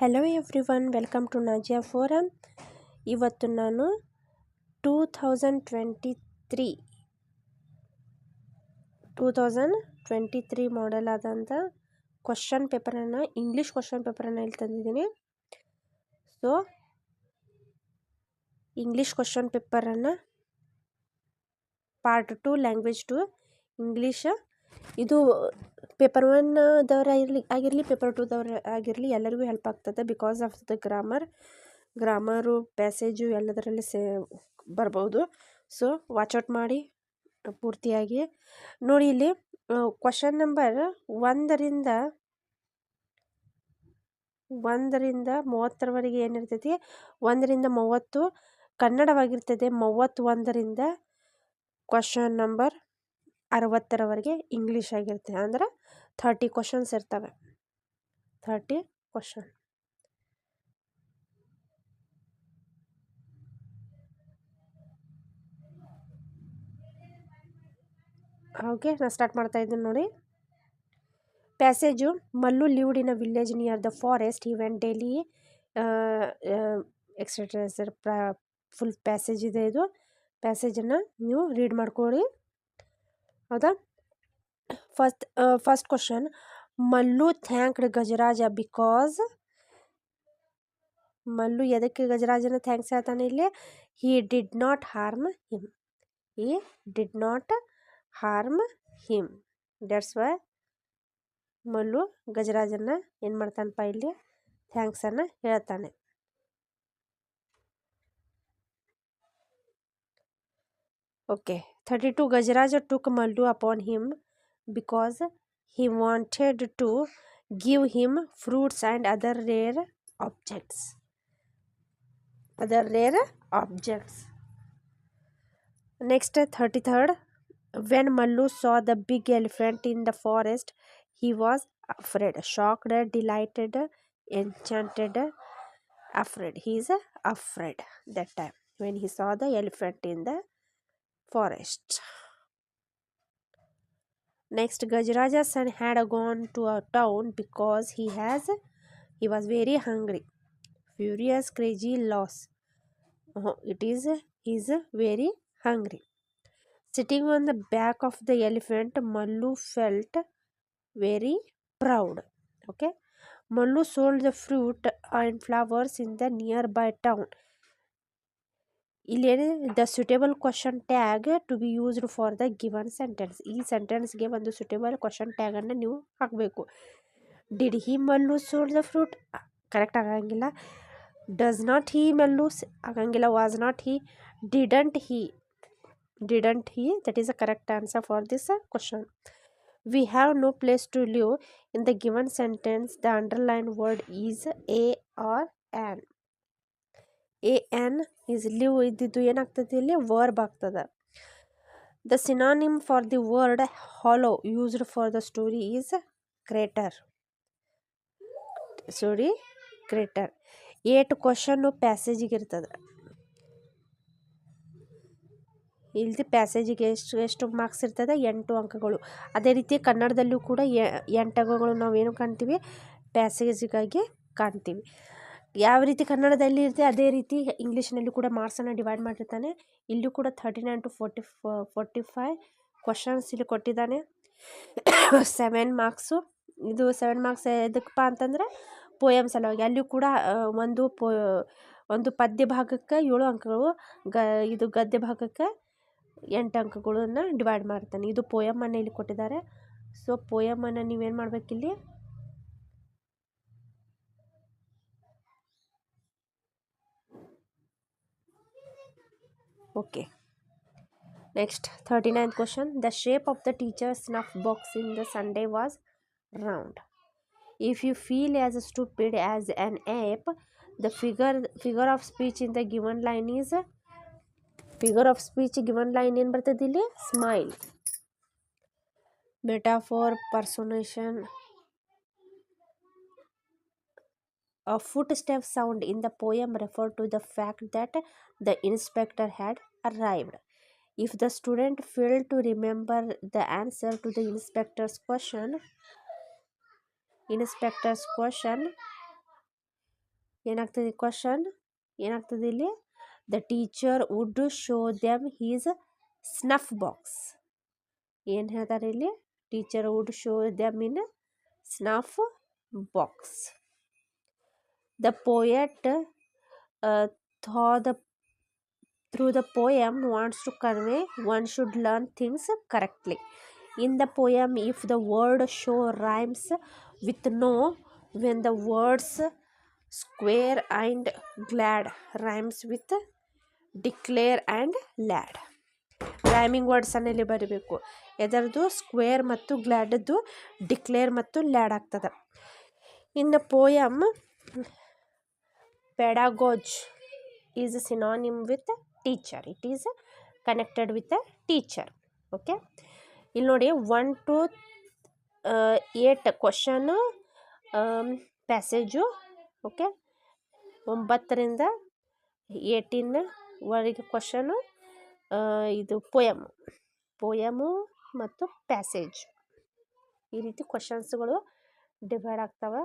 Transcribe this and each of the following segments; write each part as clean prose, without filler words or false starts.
Hello everyone, welcome to Nazia forum. ಇವತ್ತು ನಾನು 2023 model ಆದಂಥ ಕ್ವಶನ್ ಪೇಪರನ್ನು, ಇಂಗ್ಲೀಷ್ ಕ್ವಶನ್ ಪೇಪರನ್ನು ಇಲ್ಲಿ ತಂದಿದ್ದೀನಿ. ಸೊ ಇಂಗ್ಲೀಷ್ ಕ್ವಶನ್ ಪೇಪರನ್ನು ಪಾರ್ಟ್ 2 ಲ್ಯಾಂಗ್ವೇಜ್ 2 ಇಂಗ್ಲೀಷ್. ಇದು ಪೇಪರ್ 1ದವ್ರು ಆಗಿರಲಿ ಪೇಪರ್ 2ದವ್ರು ಆಗಿರಲಿ ಎಲ್ಲರಿಗೂ ಹೆಲ್ಪ್ ಆಗ್ತದೆ. Because of the grammar, passage ಎಲ್ಲದರಲ್ಲಿ ಬರ್ಬೋದು. ಸೊ ವಾಚೌಟ್ ಮಾಡಿ ಪೂರ್ತಿಯಾಗಿ ನೋಡಿ. ಇಲ್ಲಿ ಕ್ವಶನ್ ನಂಬರ್ 1ರಿಂದ 30ರವರೆಗೆ ಏನಿರ್ತೈತಿ, 1ರಿಂದ 30 ಕನ್ನಡವಾಗಿರ್ತದೆ. 31ರಿಂದ ಕ್ವಶನ್ ನಂಬರ್ 60ರವರೆಗೆ ಇಂಗ್ಲೀಷ್ ಆಗಿರುತ್ತೆ. ಅಂದ್ರೆ 30 ಕ್ವಶನ್ಸ್ ಇರ್ತವೆ. 30 ಕ್ವಶನ್. ಓಕೆ, ನಾನು ಸ್ಟಾರ್ಟ್ ಮಾಡ್ತಾ ಇದ್ದೀನಿ ನೋಡಿ. Passage: Mallu lived in a village near the forest. He went daily etcetera. Full passage ಇದೆ. ಇದು ಪ್ಯಾಸೇಜನ್ನು ನೀವು ರೀಡ್ ಮಾಡ್ಕೊಳ್ಳಿ, ಹೌದಾ. First question: Mallu thanked Gajaraja because. Mallu ಎದಕ್ಕೆ ಗಜರಾಜನ ಥ್ಯಾಂಕ್ಸ್ ಹೇಳ್ತಾನೆ ಇಲ್ಲಿ? He did not harm him. That's why Mallu ಗಜರಾಜನ ಏನು ಮಾಡ್ತಾನಪ್ಪ, ಇಲ್ಲಿ ಥ್ಯಾಂಕ್ಸನ್ನು ಹೇಳ್ತಾನೆ. Okay. 32 Gajaraja took Mallu upon him because he wanted to give him fruits and other rare objects. Next, 33rd. When Mallu saw the big elephant in the forest, he was afraid, shocked, delighted, enchanted, afraid. He is afraid that time when he saw the elephant in the forest. Next, Gajaraja's son had gone to a town because he was very hungry. Furious, crazy, loss. He is very hungry. Sitting on the back of the elephant, Mallu felt very proud. Okay. Mallu sold the fruit and flowers in the nearby town. ಇಲ್ಲಿ the suitable question tag to be used for the given sentence. ಈ ಸೆಂಟೆನ್ಸ್ಗೆ ಒಂದು suitable question ಟ್ಯಾಗನ್ನು ನೀವು ಹಾಕಬೇಕು. Did he Mallu sold the fruit? Correct ಆಗಂಗಿಲ್ಲ. Does not he Mallu ಆಗಂಗಿಲ್ಲ. Was not he? Didn't he? That is a correct answer for this question. We have no place to live in the given sentence. The underline word is a or an. an is live ಇದ್ದಿದ್ದು ಏನಾಗ್ತದೆ, ಇಲ್ಲಿ verb ಆಗ್ತದೆ. The synonym for the word hollow used for the story is crater. 8 question ಪ್ಯಾಸೇಜಿಗೆ ಇರ್ತದೆ. ಇಲ್ಲಿ ಪ್ಯಾಸೇಜಿಗೆ ಎಷ್ಟು marks ಇರ್ತದೆ? 8 ಅಂಕಗಳು. ಅದೇ ರೀತಿ ಕನ್ನಡದಲ್ಲೂ ಕೂಡ 8 ಅಂಕಗಳು ನಾವೇನು ಕಾಣ್ತೀವಿ? ಪ್ಯಾಸೇಜಿಗಾಗಿ ಕಾಣ್ತೀವಿ. ಯಾವ ರೀತಿ ಕನ್ನಡದಲ್ಲಿ ಇರುತ್ತೆ ಅದೇ ರೀತಿ ಇಂಗ್ಲೀಷ್ನಲ್ಲಿ ಕೂಡ ಮಾರ್ಕ್ಸನ್ನು ಡಿವೈಡ್ ಮಾಡಿರ್ತಾನೆ. ಇಲ್ಲೂ ಕೂಡ 39 to 45 ಕ್ವಶನ್ಸ್ ಇಲ್ಲಿ ಕೊಟ್ಟಿದ್ದಾನೆ. 7 ಮಾರ್ಕ್ಸು. ಇದು 7 ಮಾರ್ಕ್ಸ್ ಎದಕ್ಕಪ್ಪ ಅಂತಂದರೆ ಪೋಯಮ್ ಸಲುವಾಗಿ. ಅಲ್ಲಿಯೂ ಕೂಡ ಒಂದು ಪದ್ಯ ಭಾಗಕ್ಕೆ 7 ಅಂಕಗಳು, ಇದು ಗದ್ಯ ಭಾಗಕ್ಕೆ 8 ಅಂಕಗಳನ್ನು ಡಿವೈಡ್ ಮಾಡ್ತಾನೆ. ಇದು ಪೋಯಮನ್ನು ಇಲ್ಲಿ ಕೊಟ್ಟಿದ್ದಾರೆ. ಸೊ ಪೋಯಮನ್ನು ನೀವೇನು ಮಾಡಬೇಕಿಲ್ಲಿ? Okay. Next, 39th question. The shape of the teacher's snuff box in the Sunday was round. If you feel as stupid as an ape, the figure of speech in the given line is ಏನು ಬರ್ತದೆ ಇಲ್ಲಿ? Smile. Metaphor, personation. A footstep sound in the poem referred to the fact that the inspector had arrived. If the student failed to remember the answer to the inspector's question, ಏನಾಗ್ತದೆ question ಏನಾಗ್ತದೆ ಇಲ್ಲಿ the teacher would show them his snuff box. ಏನು ಹೇಳ್ತಾರೆ ಇಲ್ಲಿ teacher would show them in snuff box. The poet through the poem wants to convey one should learn things correctly. In the poem, if the word show rhymes with no, when the words square and glad rhymes with declare and lad. Rhyming words ಅನ್ನಲ್ಲಿ ಬರೀಬೇಕು. ಎದರದು square ಮತ್ತು ಗ್ಲಾಡದ್ದು declare ಮತ್ತು lad ಆಗ್ತದೆ. In the poem pedagogue is a synonym with teacher. It is connected with a teacher. Okay, ಇಲ್ಲಿ ನೋಡಿ 1 to 8 question passage. Okay, 9ರಿಂದ 18 ವರೆಗೆ ಕ್ವಶನು ಇದು ಪೋಯಮು ಮತ್ತು ಪ್ಯಾಸೇಜ್. ಈ ರೀತಿ ಕ್ವಶನ್ಸ್ಗಳು ಡಿವೈಡ್ ಆಗ್ತವೆ.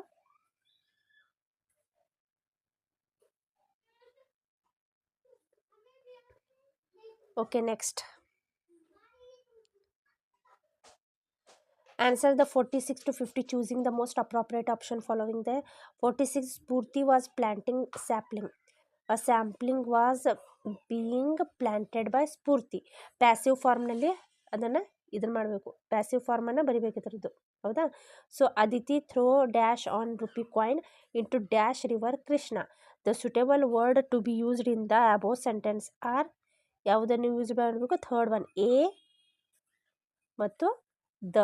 Okay, next answer the 46 to 50 choosing the most appropriate option following the 46. Spurti was planting sapling. A sapling was being planted by Spurti. Passive ಫಾರ್ಮ್ನಲ್ಲಿ ಅದನ್ನು ಇದನ್ನು ಮಾಡಬೇಕು, ಪ್ಯಾಸಿವ್ ಫಾರ್ಮನ್ನು ಬರಿಬೇಕಿದ್ರದ್ದು. ಹೌದಾ? So Aditi throw dash on rupee coin into dash river Krishna. The suitable word to be used in the above sentence are. ಯಾವುದನ್ನು use ಮಾಡಬೇಕು? Third one, a ಮತ್ತು the.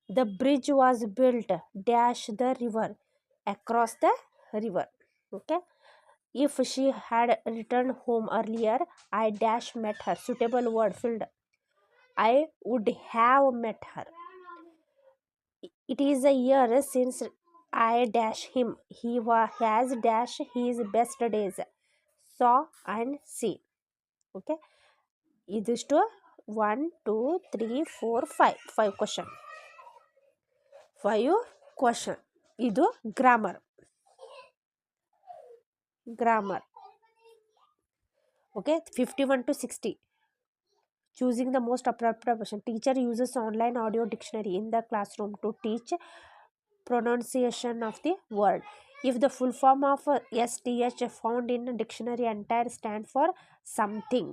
The bridge was built dash the river, across the river. Okay, if she had returned home earlier, I dash met her. Suitable word filled, I would have met her. It is a year since I dash him. He has dash his best days, saw and see. Okay, idistu 1 2 3 4 5 question. 5 question. ಇದು grammar. Okay, 51 to 60 choosing the most appropriate option. Teacher uses online audio dictionary in the classroom to teach pronunciation of the word. If the full form of STH found in dictionary entire stand for something.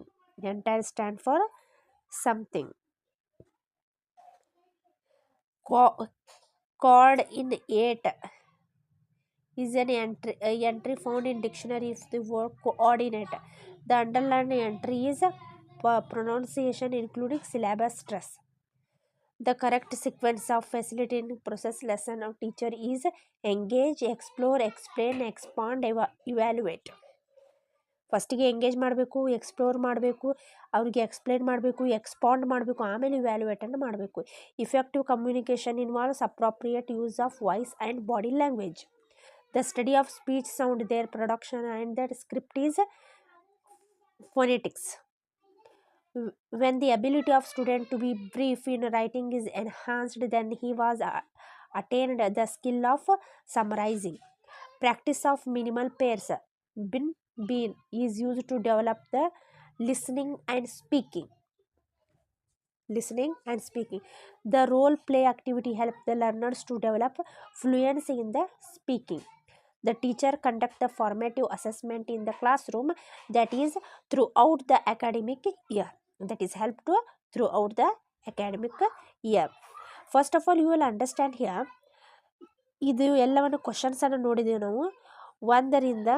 Chord in 8 is an entry found in dictionary if the word coordinate. The underlined entry is pronunciation including syllabus stress. The correct sequence of facilitating process lesson of teacher is engage, explore, explain, expand, evaluate. ಫಸ್ಟಿಗೆ engage ಮಾಡಬೇಕು, explore ಮಾಡಬೇಕು, ಅವ್ರಿಗೆ explain ಮಾಡಬೇಕು, expand ಮಾಡಬೇಕು, ಆಮೇಲೆ ಇವ್ಯಾಲ್ಯೂಯೇಟನ್ನು ಮಾಡಬೇಕು. Effective communication involves appropriate use of voice and body language. The study of speech sound, their production and that script is phonetics. When the ability of student to be brief in writing is enhanced, then he was attained the skill of summarizing. Practice of minimal pairs, been is used to develop the listening and speaking. The role play activity helps the learners to develop fluency in the speaking. The teacher conducts the formative assessment in the classroom, that is throughout the academic year. First of all, you will understand here, ಇದು ಎಲ್ಲವನ್ನು ಕ್ವಶನ್ಸನ್ನು ನೋಡಿದ್ದೀವಿ ನಾವು. 1ರಿಂದ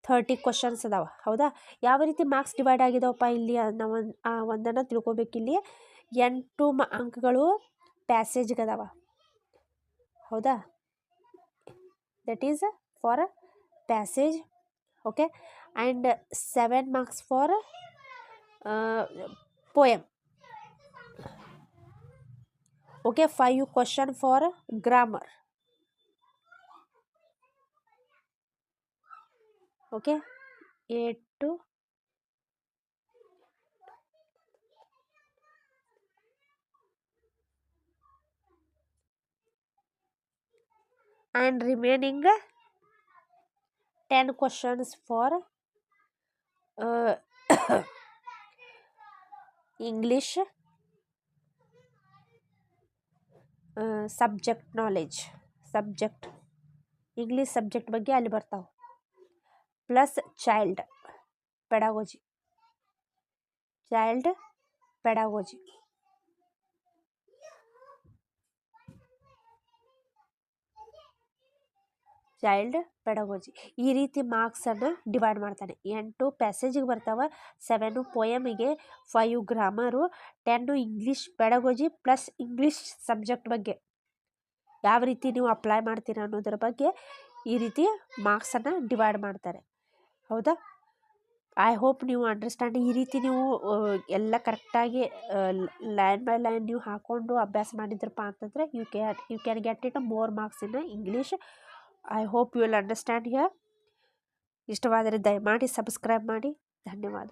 30 questions ಅದಾವೆ. ಹೌದಾ? ಯಾವ ರೀತಿ marks divide ಆಗಿದಾವಪ್ಪ ಇಲ್ಲಿ ನಾವು ಒಂದನ್ನು ತಿಳ್ಕೊಬೇಕಿಲ್ಲಿ. 8 ಅಂಕಗಳು ಪ್ಯಾಸೇಜ್ಗೆ ಅದಾವ. ಹೌದಾ? That is for passage. Okay, and 7 marks for poem. Okay, 5 question for grammar. Okay, 8 and remaining 10 questions for English subject knowledge. English subject ಬಗ್ಗೆ ಅಲ್ಲಿ ಬರ್ತಾವೆ. Plus child pedagogy. ಈ ರೀತಿ ಮಾರ್ಕ್ಸನ್ನು ಡಿವೈಡ್ ಮಾಡ್ತಾನೆ. 8 ಪ್ಯಾಸೇಜಿಗೆ ಬರ್ತಾವೆ, 7 ಪೋಯಮಿಗೆ, 5 grammar, 10 English pedagogy plus English subject ಬಗ್ಗೆ ಯಾವ ರೀತಿ ನೀವು ಅಪ್ಲೈ ಮಾಡ್ತೀರಾ ಅನ್ನೋದ್ರ ಬಗ್ಗೆ ಈ ರೀತಿ ಮಾರ್ಕ್ಸನ್ನು ಡಿವೈಡ್ ಮಾಡ್ತಾರೆ. ಹೌದಾ? ಐ ಹೋಪ್ ನೀವು ಅಂಡರ್ಸ್ಟ್ಯಾಂಡ್. ಈ ರೀತಿ ನೀವು ಎಲ್ಲ ಕರೆಕ್ಟಾಗಿ ಲೈನ್ ಬೈ ಲೈನ್ ನೀವು ಹಾಕ್ಕೊಂಡು ಅಭ್ಯಾಸ ಮಾಡಿದ್ರಪ್ಪ ಅಂತಂದರೆ you can get it more marks in English. I hope you will understand here. ಇಷ್ಟವಾದರೆ ದಯಮಾಡಿ ಸಬ್ಸ್ಕ್ರೈಬ್ ಮಾಡಿ. ಧನ್ಯವಾದ.